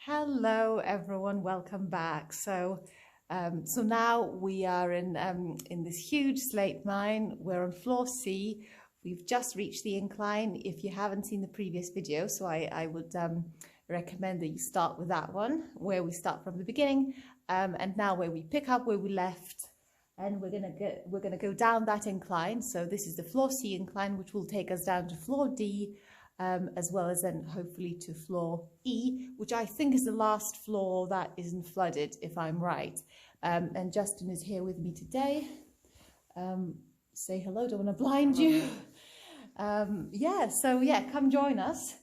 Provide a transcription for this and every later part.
Hello everyone, welcome back. So now we are in this huge slate mine. We're on floor C. We've just reached the incline. If you haven't seen the previous video, so I would recommend that you start with that one, where we start from the beginning, and now where we pick up where we left, and we're gonna go down that incline. So this is the floor C incline, which will take us down to floor D. As well as then hopefully to floor E, which I think is the last floor that isn't flooded, if I'm right. And Justin is here with me today. Say hello, don't want to blind you. Come join us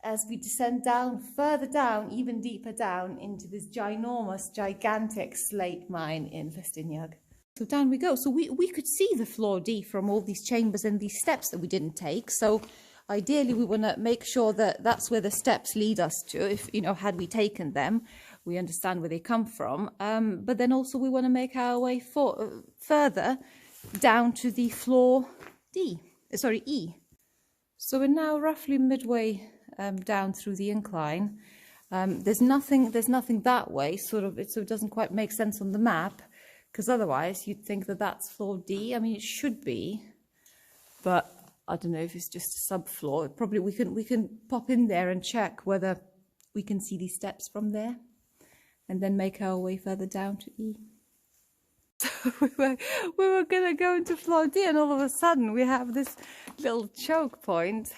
as we descend down, further down, even deeper down into this gigantic slate mine in Ffestiniog. So down we go. So we could see the floor D from all these chambers and these steps that we didn't take. So ideally, we want to make sure that that's where the steps lead us to. If, had we taken them, we understand where they come from. But then also we want to make our way further down to the floor E. So we're now roughly midway down through the incline. There's nothing that way, so it doesn't quite make sense on the map, because otherwise you'd think that that's floor D. I mean, it should be, but I don't know if it's just a subfloor. Probably we can pop in there and check whether we can see these steps from there, and then make our way further down to E. So we were gonna go into floor D, and all of a sudden we have this little choke point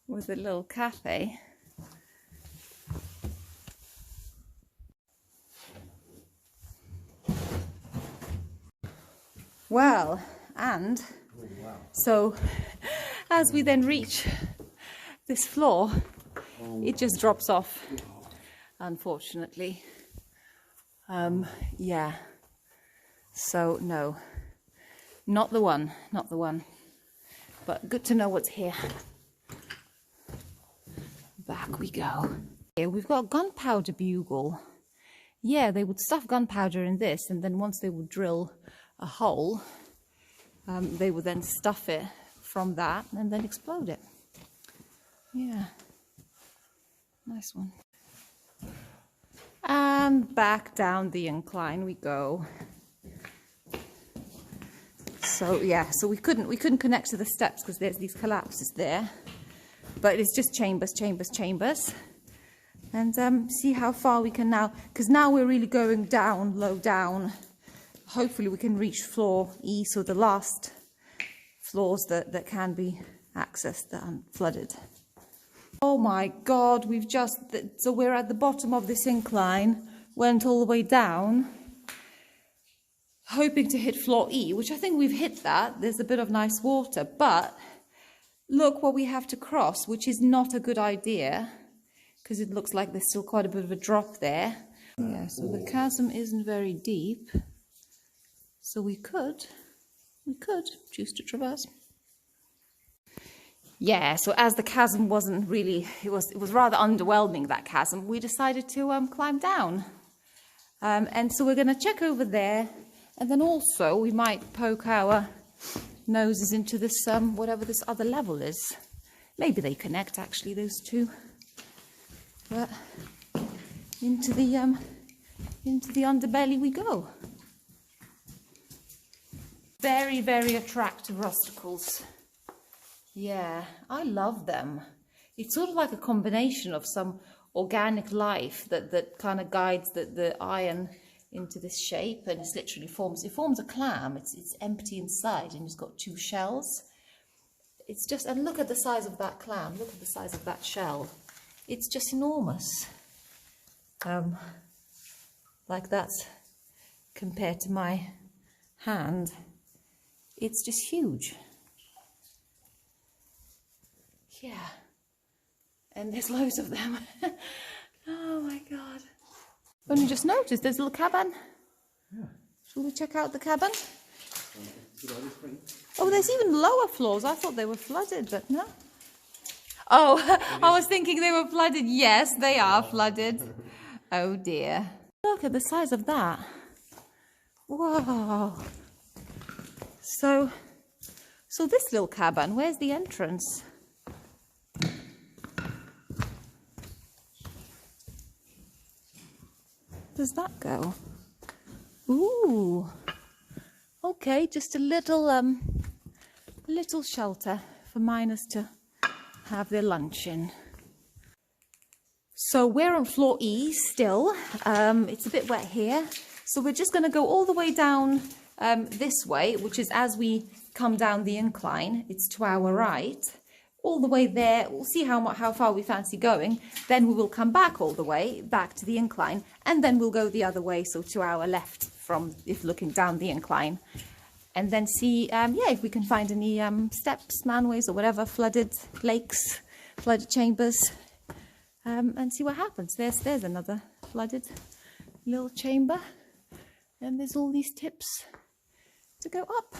with a little cafe. Well, and so as we then reach this floor, it just drops off, unfortunately. So no, not the one, but good to know what's here. Back we go. Here we've got gunpowder bugle. Yeah, they would stuff gunpowder in this, and then once they would drill a hole, they would then stuff it from that and then explode it. Yeah, nice one. And back down the incline we go. So yeah, so we couldn't connect to the steps because there's these collapses there, but it's just chambers, and see how far we can now, because now we're really going down, low down. Hopefully we can reach floor E, so the last floors that can be accessed that aren't flooded. Oh my God, so we're at the bottom of this incline, went all the way down, hoping to hit floor E, which I think we've hit that. There's a bit of nice water, but look what we have to cross, which is not a good idea, because it looks like there's still quite a bit of a drop there. Yeah, so the chasm isn't very deep. So we could choose to traverse. Yeah, so as the chasm wasn't really, it was rather underwhelming, that chasm, we decided to climb down. And so we're going to check over there, and then also we might poke our noses into this, whatever this other level is. Maybe they connect, actually, those two. But into the underbelly we go. Very, very attractive rusticles. Yeah, I love them. It's sort of like a combination of some organic life that kind of guides the iron into this shape, and it literally forms a clam. It's empty inside, and it's got two shells. It's just, and look at the size of that clam. Look at the size of that shell. It's just enormous. Like that's compared to my hand. It's just huge. Yeah. And there's loads of them. Oh my God. Only just noticed there's a little cabin. Yeah. Shall we check out the cabin? Oh, there's even lower floors. I thought they were flooded, but no. Oh, I was thinking they were flooded. Yes, they are flooded. Oh dear. Look at the size of that. Whoa. So this little cabin, where's the entrance? does that go? Ooh, okay, just a little shelter for miners to have their lunch in. So we're on floor E still. It's a bit wet here, so we're just going to go all the way down this way, which is as we come down the incline. It's to our right, all the way there. We'll see how far we fancy going. Then we will come back all the way back to the incline, and then we'll go the other way, so to our left from if looking down the incline, and then see if we can find any steps, manways, or whatever, flooded lakes, flooded chambers. And see what happens. There's another flooded little chamber, and there's all these tips to go up.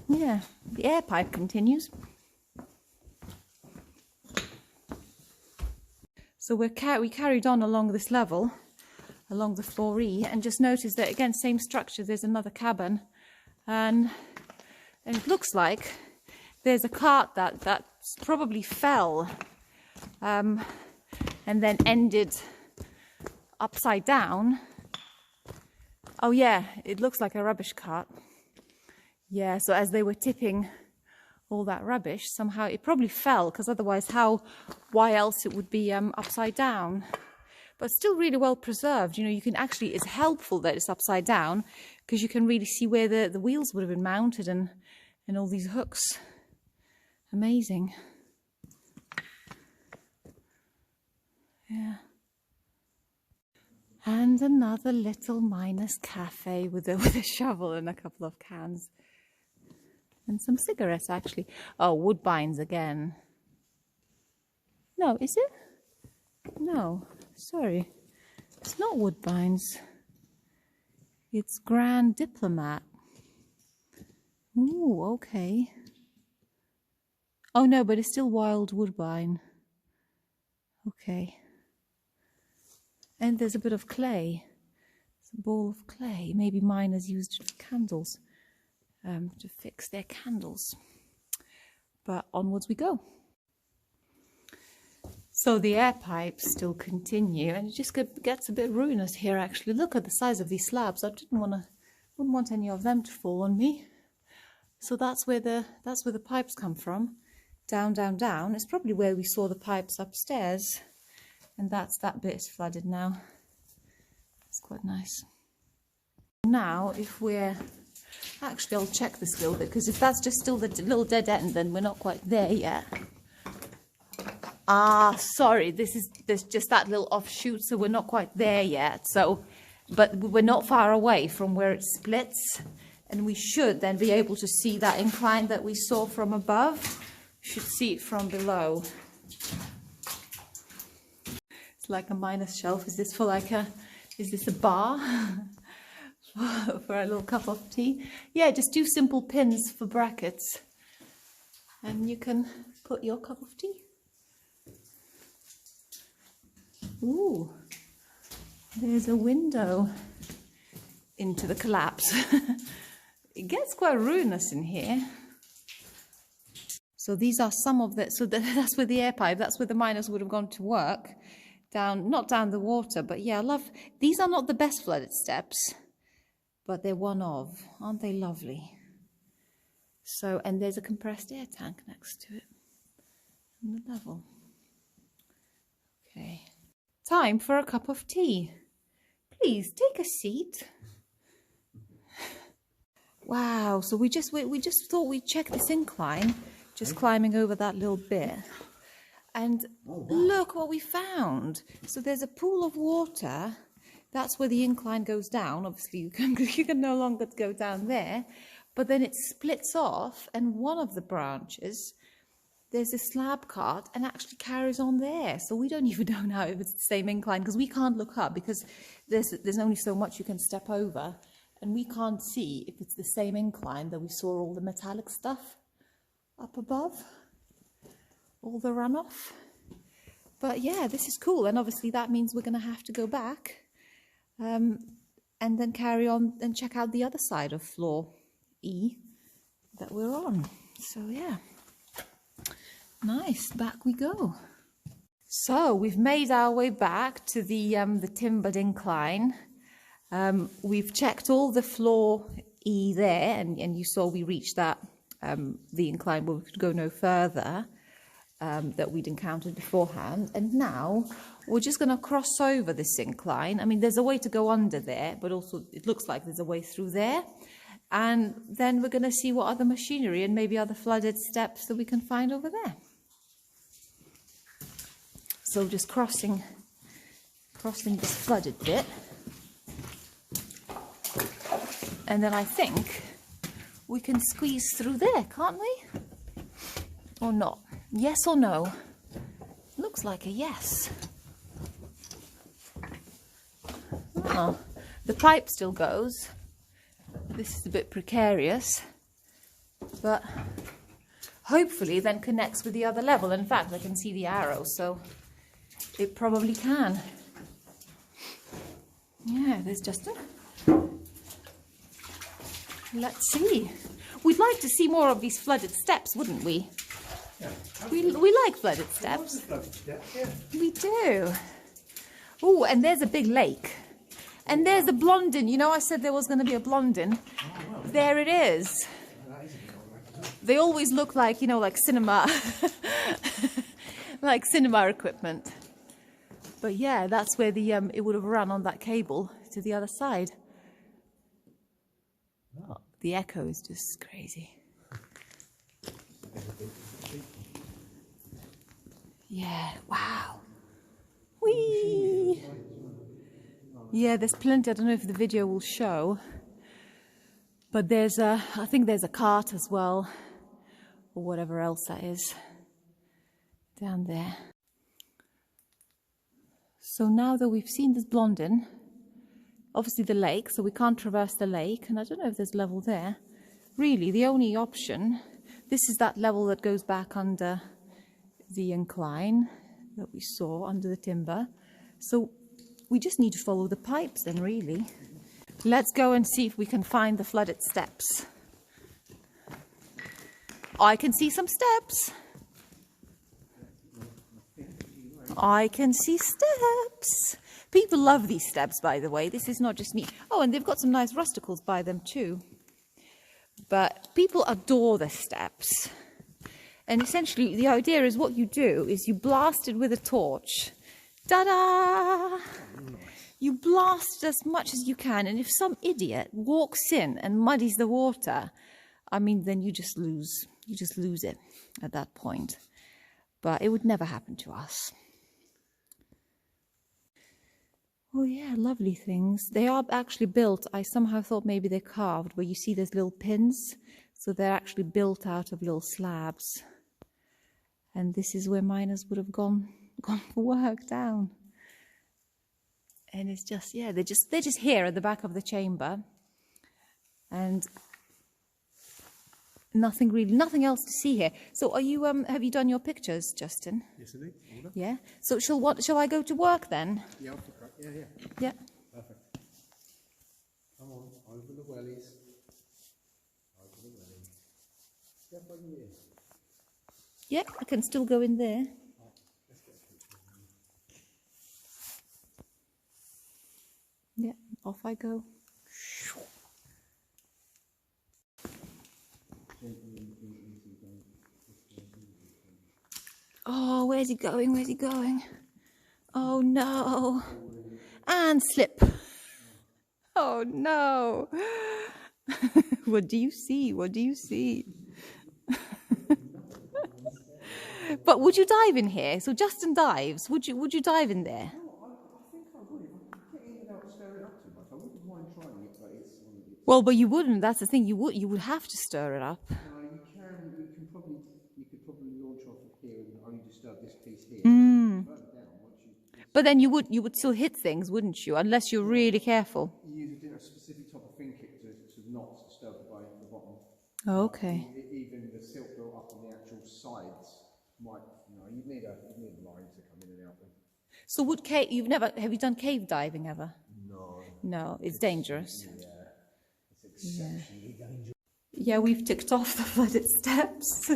Yeah, the air pipe continues. So we carried on along this level, along the floor E, and just noticed that again, same structure. There's another cabin, and it looks like there's a cart that probably fell. And then ended upside down. Oh yeah, it looks like a rubbish cart. Yeah, so as they were tipping all that rubbish, somehow it probably fell, because otherwise why else it would be upside down. But still really well preserved. You know, you can actually, it's helpful that it's upside down, because you can really see where the wheels would have been mounted and all these hooks. Amazing. Yeah. And another little miner's cafe with a shovel and a couple of cans. And some cigarettes, actually. Oh, Woodbines again. No, is it? No, sorry. It's not Woodbines. It's Grand Diplomat. Ooh, okay. Oh no, but it's still Wild Woodbine. Okay. And there's a bit of clay. It's a ball of clay. Maybe miners used candles to fix their candles. But onwards we go. So the air pipes still continue, and it just gets a bit ruinous here. Actually, look at the size of these slabs. I wouldn't want any of them to fall on me. So that's where the pipes come from. Down, down, down. It's probably where we saw the pipes upstairs. And that bit is flooded now. It's quite nice. Now, if we're... Actually, I'll check this a little bit, because if that's just still the little dead end, then we're not quite there yet. Ah, sorry, there's just that little offshoot, so we're not quite there yet. So, but we're not far away from where it splits, and we should then be able to see that incline that we saw from above. We should see it from below. Like a miner's shelf. Is this a bar for a little cup of tea? Yeah, just 2 simple pins for brackets, and you can put your cup of tea. Ooh, there's a window into the collapse. It gets quite ruinous in here. So these are some of the, that's where the air pipe, that's where the miners would have gone to work. Not down the water, but yeah, these are not the best flooded steps, but they're one of. Aren't they lovely? So, and there's a compressed air tank next to it on the level. Okay. Time for a cup of tea. Please take a seat. Wow, so we just thought we'd check this incline, just climbing over that little bit. And look what we found. So there's a pool of water. That's where the incline goes down. Obviously, you can no longer go down there. But then it splits off, and one of the branches, there's a slab cart, and actually carries on there. So we don't even know now if it's the same incline, because we can't look up, because there's only so much you can step over. And we can't see if it's the same incline that we saw all the metallic stuff up above. All the runoff. But yeah, this is cool, and obviously that means we're going to have to go back and then carry on and check out the other side of floor E that we're on. So yeah, nice, back we go. So we've made our way back to the timbered incline. We've checked all the floor E there, and you saw we reached that, the incline where we could go no further, that we'd encountered beforehand. And now we're just going to cross over this incline. I mean, there's a way to go under there, but also it looks like there's a way through there. And then we're going to see what other machinery and maybe other flooded steps that we can find over there. So just crossing this flooded bit. And then I think we can squeeze through there, can't we? Or not? Yes or no? Looks like a yes. Oh, the pipe still goes. This is a bit precarious, but hopefully then connects with the other level. In fact, I can see the arrow, so it probably can. Yeah, there's Justin. Let's see. We'd like to see more of these flooded steps, wouldn't we? Yeah. We like flooded steps. Yeah. We do. Oh, and there's a big lake. And there's a Blondin. You know, I said there was going to be a Blondin. There it is. They always look like, you know, like cinema, like cinema equipment. But yeah, that's where the it would have run on that cable to the other side. Oh, the echo is just crazy. Yeah, wow. Whee! Yeah, there's plenty. I don't know if the video will show, but there's a, I think there's a cart as well, or whatever else that is, down there. So now that we've seen this Blondin, obviously the lake, so we can't traverse the lake, and I don't know if there's level there. Really, the only option, this is that level that goes back under the incline that we saw under the timber. So we just need to follow the pipes then, really. Let's go and see if we can find the flooded steps. I can see some steps. I can see steps. People love these steps, by the way. This is not just me. Oh, and they've got some nice rusticles by them too. But people adore the steps. And essentially, the idea is what you do is you blast it with a torch. Ta-da! You blast it as much as you can. And if some idiot walks in and muddies the water, I mean, then you just lose it at that point. But it would never happen to us. Oh yeah, lovely things. They are actually built. I somehow thought maybe they're carved, where you see there's little pins. So they're actually built out of little slabs. And this is where miners would have gone for work down. And it's just, yeah, they're just here at the back of the chamber. And nothing else to see here. So are you, have you done your pictures, Justin? Yes, I do. Order. Yeah. So shall I go to work then? Yeah, yeah. Yeah. Perfect. Come on, over the wellies. Over the wellies. Step on your ear. Yeah, I can still go in there. Let's get a picture. Yeah, off I go. Oh, where's he going? Where's he going? Oh no. And slip. Oh no. What do you see? What do you see? But would you dive in here? So Justin dives. Would you dive in there? No, I think I would. If I could get in without stirring up too much, I wouldn't mind trying it, but it's one of the... Well, but you wouldn't. That's the thing. You would have to stir it up. You could probably launch off of here and only disturb this piece here. Further down, once you... But then you would still hit things, wouldn't you? Unless you're really careful. You use a specific type of fin kick to not disturb the bone at the bottom. Oh, okay. Even the silt built up on the actual sides might, you'd need a line to come in and out. So have you done cave diving ever? No. No, it's dangerous. Yeah, it's exceptionally dangerous. Yeah, we've ticked off the flooded steps.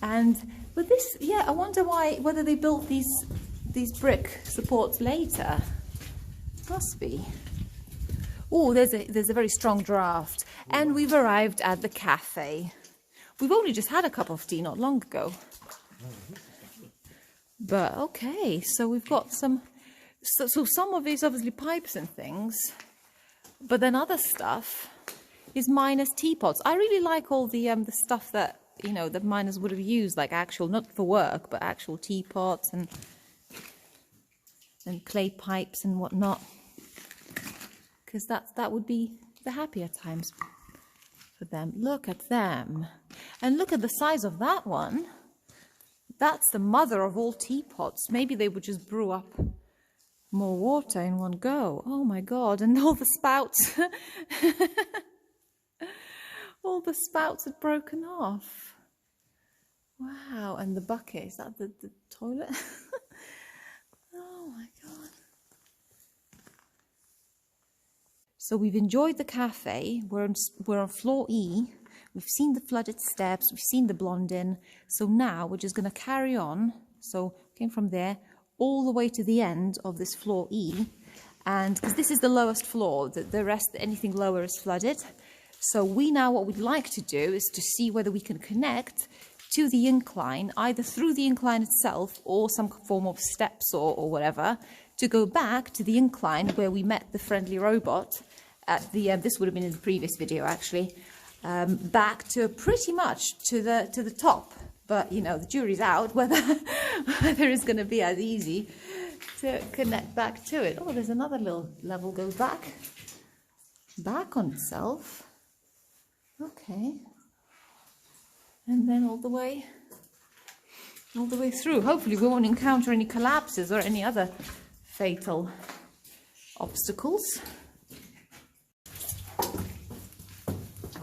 But this, yeah, I wonder whether they built these these brick supports later. Must be. Oh, there's a very strong draft. And we've arrived at the cafe. We've only just had a cup of tea not long ago. But okay, so we've got some, so some of these obviously pipes and things, but then other stuff is miners' teapots. I really like all the stuff that, you know, that miners would have used, like actual, not for work, but actual teapots and clay pipes and whatnot, because that would be the happier times for them. Look at them, and look at the size of that one. That's the mother of all teapots. Maybe they would just brew up more water in one go. Oh my God, and all the spouts. All the spouts had broken off. Wow, and the bucket, is that the toilet? Oh my God. So we've enjoyed the cafe. We're on floor E. We've seen the flooded steps, we've seen the Blondin. So now we're just going to carry on. So came from there all the way to the end of this floor E. And because this is the lowest floor, the rest, anything lower is flooded. So what we'd like to do is to see whether we can connect to the incline, either through the incline itself or some form of steps or whatever, to go back to the incline where we met the friendly robot at the, this would have been in the previous video actually, back to pretty much to the top. But you know, the jury's out whether it's going to be as easy to connect back to it. Oh, there's another little level goes back on itself. Okay, and then all the way through. Hopefully we won't encounter any collapses or any other fatal obstacles.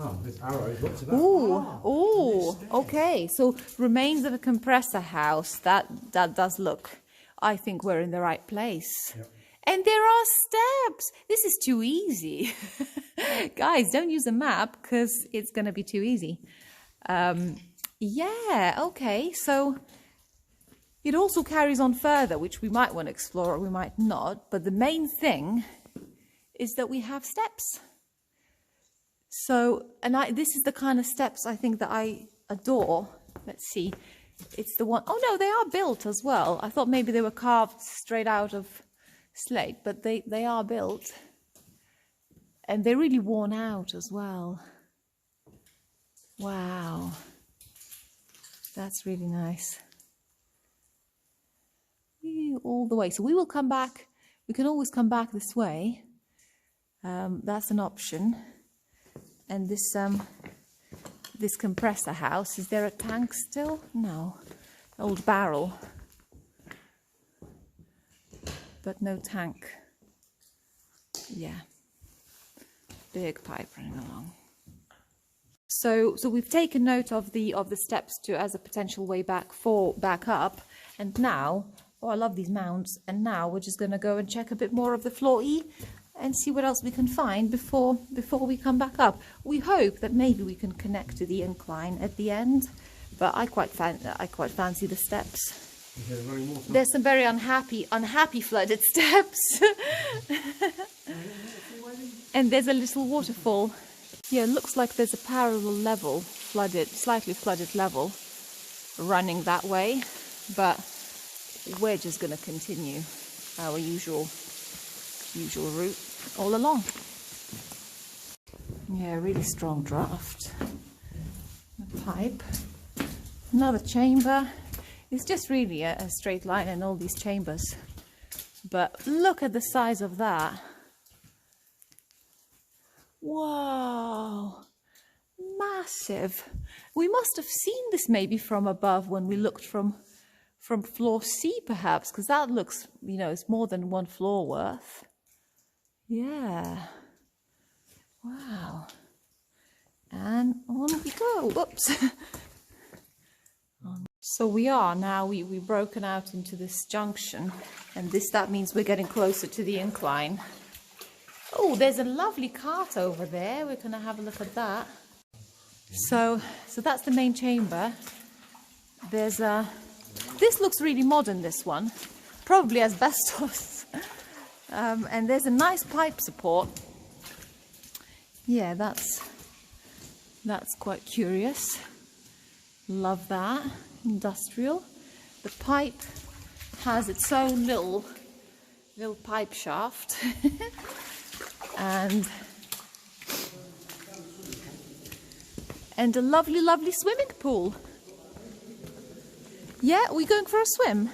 Oh, there's arrows. What's that? Oh, okay. So remains of a compressor house. That does look. I think we're in the right place. Yep. And there are steps. This is too easy. Guys, don't use a map because it's going to be too easy. Yeah, okay. So it also carries on further, which we might want to explore or we might not. But the main thing is that we have steps. So, and this is the kind of steps I think that I adore. Let's see. It's the one, oh no, they are built as well. I thought maybe they were carved straight out of slate, but they are built. And they're really worn out as well. Wow. That's really nice. All the way. So we will come back. We can always come back this way. That's an option. And this compressor house, is there a tank still? No. Old barrel. But no tank. Yeah. Big pipe running along. So we've taken note of the steps as a potential way back up. And now, oh, I love these mounts. And now we're just going to go and check a bit more of the floor E and see what else we can find before we come back up. We hope that maybe we can connect to the incline at the end, but I quite fancy the steps. There's some very unhappy flooded steps. And there's a little waterfall. Yeah, it looks like there's a parallel level, slightly flooded level running that way, but we're just going to continue our usual route all along. Yeah, really strong draft. The pipe. Another chamber. It's just really a straight line in all these chambers. But look at the size of that. Whoa! Massive. We must have seen this maybe from above when we looked from floor C perhaps, because that looks, you know, it's more than one floor worth. Yeah. Wow. And on we go. Whoops. So we've broken out into this junction, and that means we're getting closer to the incline. Oh, there's a lovely cart over there. We're going to have a look at that. So that's the main chamber. This looks really modern, this one. probably asbestos. And there's a nice pipe support. Yeah, that's quite curious. Love that. Industrial. The pipe has its own little pipe shaft. and a lovely swimming pool. Yeah, are we going for a swim?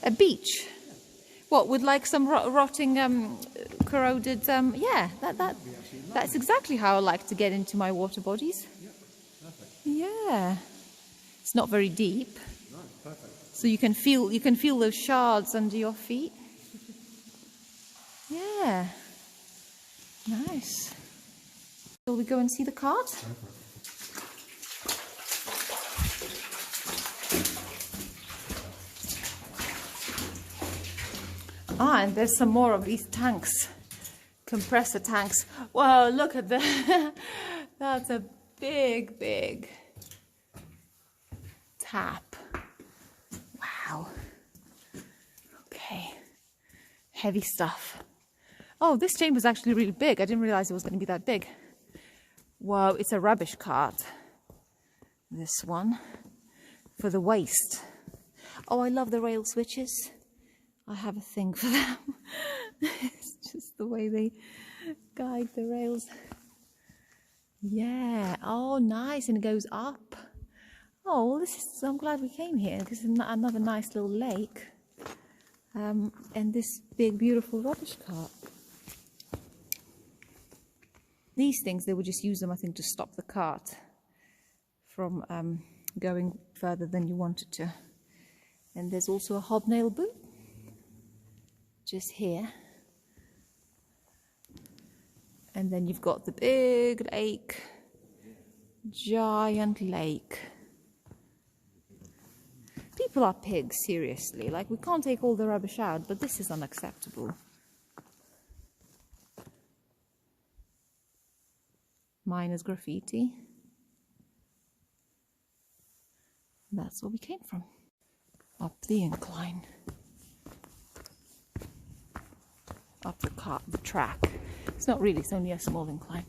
A beach? What, with like some rotting, corroded, yeah, that's exactly how I like to get into my water bodies. Yeah. It's not very deep. No, perfect. So you can feel those shards under your feet. Yeah. Nice. Shall we go and see the cart? Ah, and there's some more of these tanks. Compressor tanks. Whoa, look at that. That's a big tap. Wow. Okay. Heavy stuff. Oh, this chamber's actually really big. I didn't realize it was going to be that big. Whoa, it's a rubbish cart. This one. For the waste. Oh, I love the rail switches. I have a thing for them. It's just the way they guide the rails. Yeah. Oh, nice. And it goes up. Oh, well, I'm glad we came here. This is another nice little lake. And this big, beautiful rubbish cart. These things, they would just use them, I think, to stop the cart from going further than you wanted to. And there's also a hobnail boot. Just here. And then you've got the big lake. Giant lake. People are pigs, seriously. Like, we can't take all the rubbish out, but this is unacceptable. Miners graffiti. That's where we came from. Up the incline. Up the track. It's not really, it's only a small incline.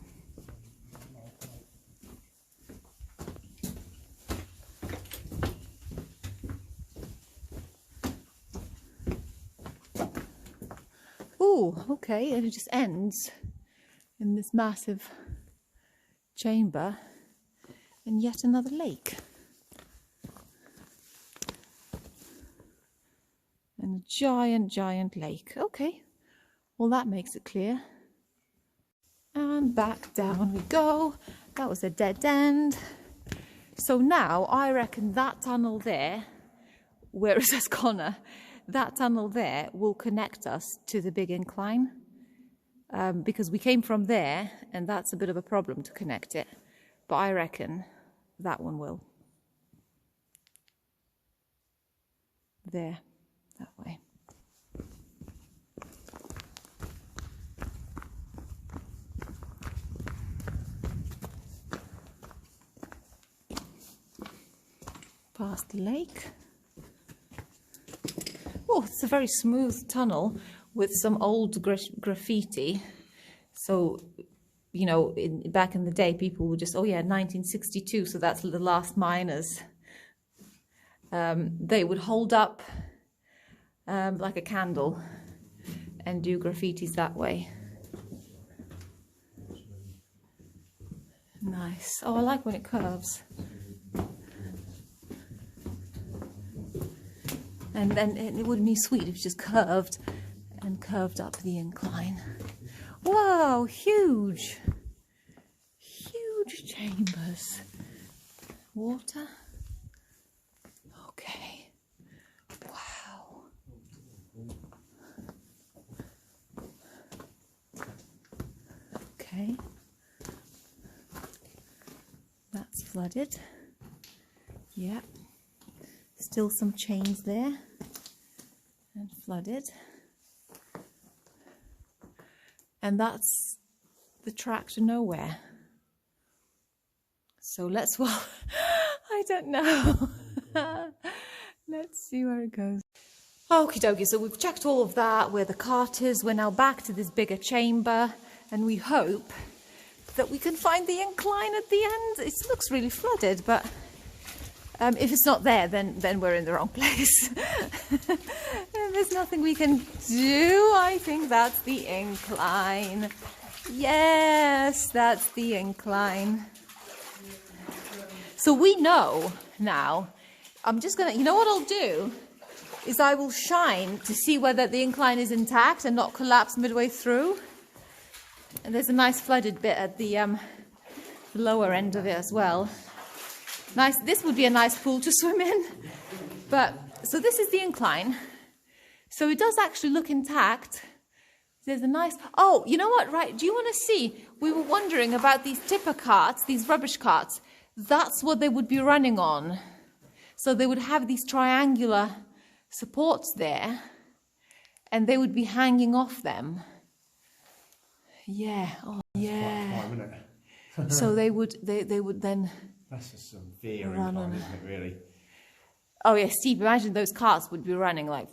Oh, okay, and it just ends in this massive chamber and yet another lake. And a giant lake. Okay, well that makes it clear. And back down we go. That was a dead end. So now I reckon that tunnel there, where it says Connor, that tunnel there will connect us to the big incline. Because we came from there, and that's a bit of a problem to connect it. But I reckon that one will. There, that way. Past the lake. Oh, it's a very smooth tunnel with some old graffiti. So, you know, back in the day, people would just, oh yeah, 1962, so that's the last miners. They would hold up like a candle and do graffitis that way. Nice. Oh, I like when it curves. And then it would be sweet if it just curved and curved up the incline. Whoa, huge. Huge chambers. Water. Okay. Wow. Okay. That's flooded. Yep. Still some chains there. And flooded. And that's the track to nowhere. So let's, well, I don't know. Let's see where it goes. Okie dokie, so we've checked all of that, where the cart is. We're now back to this bigger chamber, and we hope that we can find the incline at the end. It looks really flooded, but if it's not there, then we're in the wrong place. There's nothing we can do. I think that's the incline. Yes, that's the incline. So we know now. I'm just gonna, you know what I'll do? Is I will shine to see whether the incline is intact and not collapse midway through. And there's a nice flooded bit at the lower end of it as well. Nice. This would be a nice pool to swim in. But so this is the incline. So it does actually look intact. There's a nice. Oh, you know what? Right? Do you want to see? We were wondering about these tipper carts, these rubbish carts. That's what they would be running on. So they would have these triangular supports there, and they would be hanging off them. Yeah. Oh, yeah. Quite fine, isn't it? So they would then. That's just some veer incline, isn't it, really? Oh yeah, Steve, imagine those cars would be running like.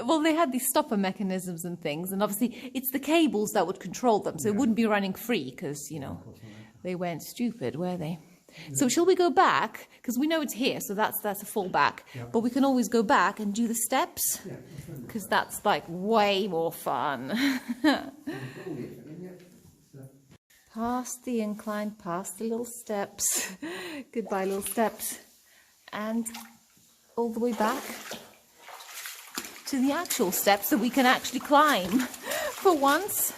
Well, they had these stopper mechanisms and things, and obviously it's the cables that would control them, so it wouldn't be running free because, you know, they weren't stupid, were they? So shall we go back? Because we know it's here, so that's a fallback. Yeah. But we can always go back and do the steps, because that's like way more fun. Past the incline, past the little steps. Goodbye, little steps. And all the way back to the actual steps that we can actually climb for once.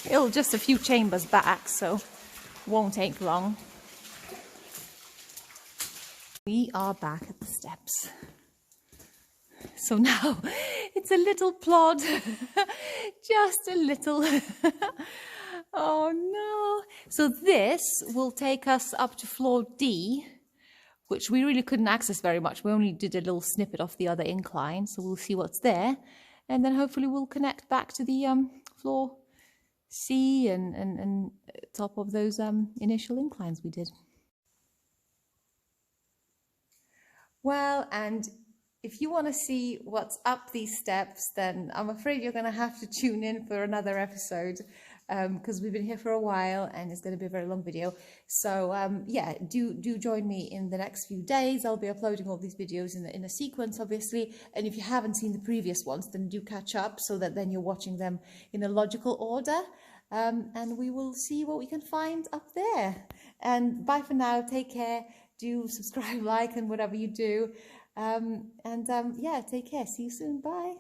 It'll just a few chambers back, so won't take long. We are back at the steps. So now it's a little plod, just a little. Oh no. So this will take us up to floor D, which we really couldn't access very much. We only did a little snippet off the other incline, so we'll see what's there. And then hopefully we'll connect back to the floor C and top of those initial inclines we did. Well, and if you want to see what's up these steps, then I'm afraid you're going to have to tune in for another episode, because we've been here for a while and it's going to be a very long video. So yeah, do join me in the next few days. I'll be uploading all these videos in a sequence, obviously. And if you haven't seen the previous ones, then do catch up so that then you're watching them in a logical order. And we will see what we can find up there. And bye for now. Take care. Do subscribe, like, and whatever you do. Yeah, take care. See you soon. Bye.